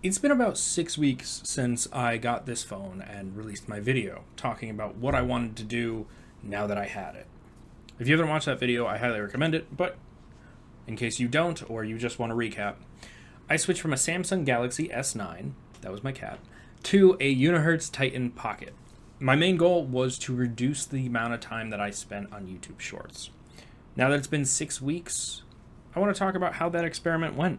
It's been about 6 weeks since I got this phone and released my video talking about what I wanted to do now that I had it. If you haven't watched that video, I highly recommend it, but in case you don't or you just want to recap, I switched from a Samsung Galaxy S9, that was my cat, to a Unihertz Titan Pocket. My main goal was to reduce the amount of time that I spent on YouTube Shorts. Now that it's been 6 weeks, I want to talk about how that experiment went.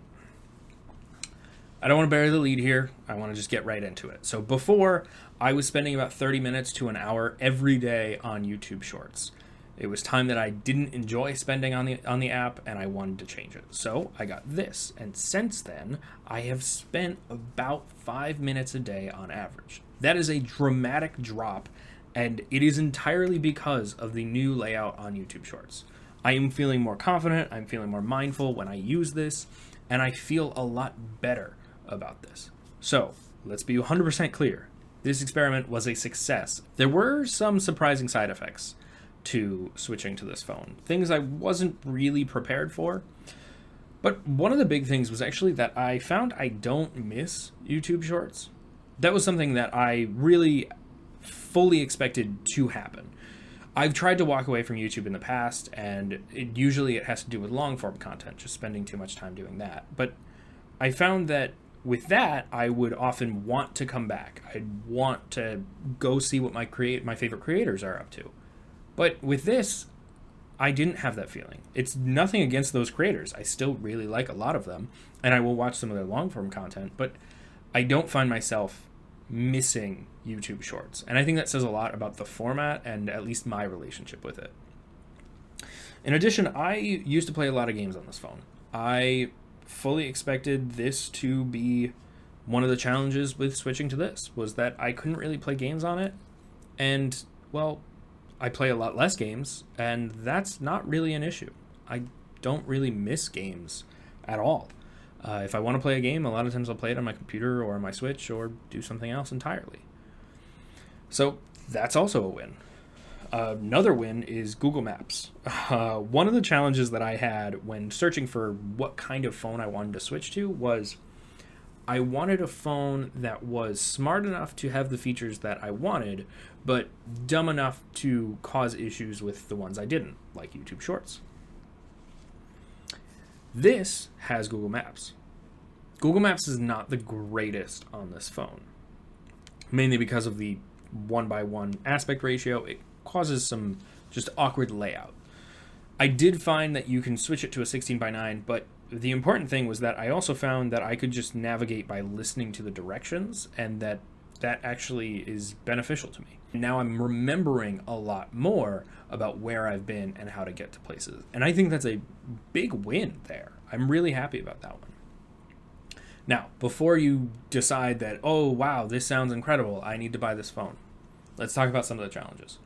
I don't want to bury the lead here. I want to just get right into it. So before, I was spending about 30 minutes to an hour every day on YouTube Shorts. It was time that I didn't enjoy spending on the app, and I wanted to change it. So I got this, and since then, I have spent about 5 minutes a day on average. That is a dramatic drop, and it is entirely because of the new layout on YouTube Shorts. I am feeling more confident, I'm feeling more mindful when I use this, and I feel a lot better about this. So, let's be 100% clear. This experiment was a success. There were some surprising side effects to switching to this phone. Things I wasn't really prepared for. But one of the big things was actually that I found I don't miss YouTube Shorts. That was something that I really fully expected to happen. I've tried to walk away from YouTube in the past, and usually it has to do with long-form content, just spending too much time doing that. But I found that with that, I would often want to come back. I'd want to go see what my favorite creators are up to. But with this, I didn't have that feeling. It's nothing against those creators. I still really like a lot of them, and I will watch some of their long-form content, but I don't find myself missing YouTube Shorts. And I think that says a lot about the format and at least my relationship with it. In addition, I used to play a lot of games on this phone. I fully expected this to be one of the challenges with switching to this, was that I couldn't really play games on it. And, well, I play a lot less games, and that's not really an issue. I don't really miss games at all. If I want to play a game, a lot of times I'll play it on my computer or on my Switch or do something else entirely. So that's also a win. Another win is Google Maps. One of the challenges that I had when searching for what kind of phone I wanted to switch to was I wanted a phone that was smart enough to have the features that I wanted, but dumb enough to cause issues with the ones I didn't, like YouTube Shorts. This has Google Maps. Google Maps is not the greatest on this phone, mainly because of the 1:1 aspect ratio. It causes some just awkward layout. I did find that you can switch it to a 16:9, but the important thing was that I also found that I could just navigate by listening to the directions, and that actually is beneficial to me. Now I'm remembering a lot more about where I've been and how to get to places. And I think that's a big win there. I'm really happy about that one. Now, before you decide that, oh, wow, this sounds incredible, I need to buy this phone, let's talk about some of the challenges.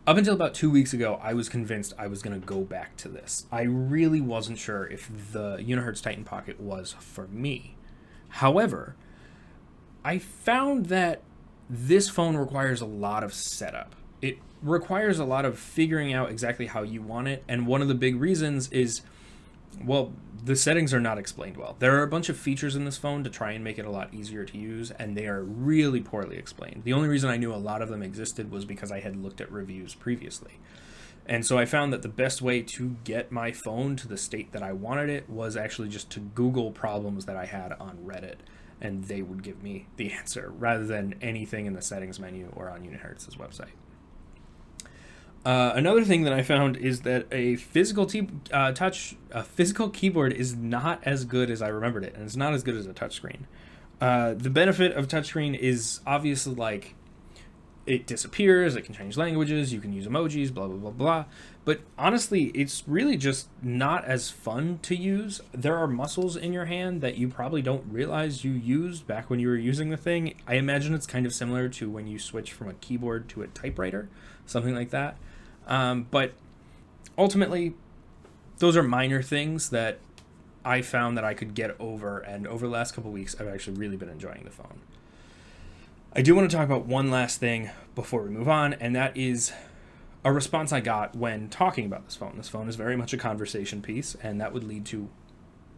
Up until about 2 weeks ago, I was convinced I was going to go back to this. I really wasn't sure if the Unihertz Titan Pocket was for me. However, I found that this phone requires a lot of setup. It requires a lot of figuring out exactly how you want it, and one of the big reasons is, well, the settings are not explained well. There are a bunch of features in this phone to try and make it a lot easier to use, and they are really poorly explained. The only reason I knew a lot of them existed was because I had looked at reviews previously. And so I found that the best way to get my phone to the state that I wanted it was actually just to Google problems that I had on Reddit, and they would give me the answer, rather than anything in the settings menu or on Unihertz's website. Another thing that I found is that a physical keyboard is not as good as I remembered it, and it's not as good as a touchscreen. The benefit of touchscreen is obviously, like, it disappears, it can change languages, you can use emojis, blah, blah, blah, blah. But honestly, it's really just not as fun to use. There are muscles in your hand that you probably don't realize you used back when you were using the thing. I imagine it's kind of similar to when you switch from a keyboard to a typewriter, something like that. But ultimately, those are minor things that I found that I could get over, and over the last couple of weeks, I've actually really been enjoying the phone. I do want to talk about one last thing before we move on, and that is a response I got when talking about this phone. This phone is very much a conversation piece, and that would lead to,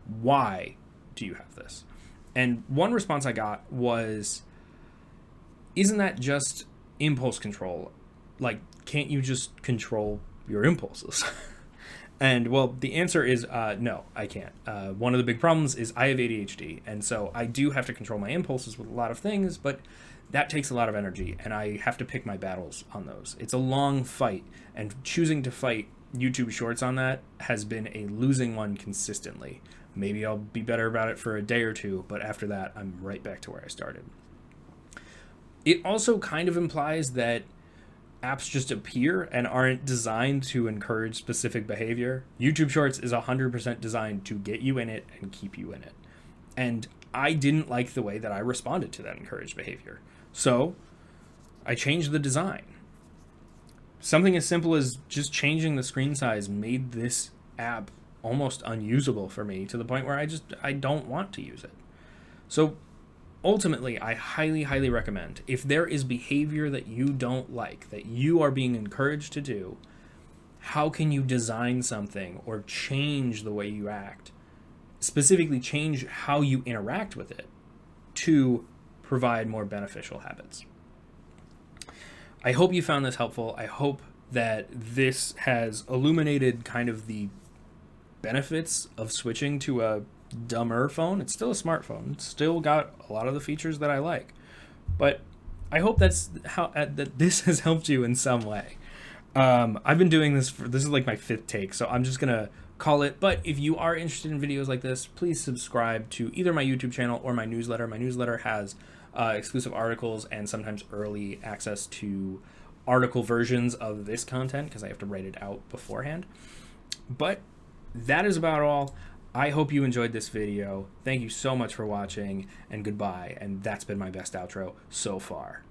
why do you have this? And one response I got was, isn't that just impulse control? Like, can't you just control your impulses? And well, the answer is no, I can't. One of the big problems is I have ADHD, and so I do have to control my impulses with a lot of things, but that takes a lot of energy, and I have to pick my battles on those. It's a long fight, and choosing to fight YouTube Shorts on that has been a losing one consistently. Maybe I'll be better about it for a day or two, but after that, I'm right back to where I started. It also kind of implies that apps just appear and aren't designed to encourage specific behavior. YouTube Shorts is 100% designed to get you in it and keep you in it. And I didn't like the way that I responded to that encouraged behavior. So I changed the design. Something as simple as just changing the screen size made this app almost unusable for me, to the point where I don't want to use it. So ultimately, I highly, highly recommend, if there is behavior that you don't like, that you are being encouraged to do, how can you design something or change the way you act? Specifically, change how you interact with it to provide more beneficial habits. I hope you found this helpful. I hope that this has illuminated kind of the benefits of switching to a dumber phone. It's still a smartphone. It's still got a lot of the features that I like. But I hope that's how that this has helped you in some way. I've been doing this this is like my 5th take, so I'm just gonna call it. But if you are interested in videos like this, please subscribe to either my YouTube channel or my newsletter. My newsletter has exclusive articles and sometimes early access to article versions of this content, because I have to write it out beforehand. But that is about all. I hope you enjoyed this video. Thank you so much for watching, and goodbye. And that's been my best outro so far.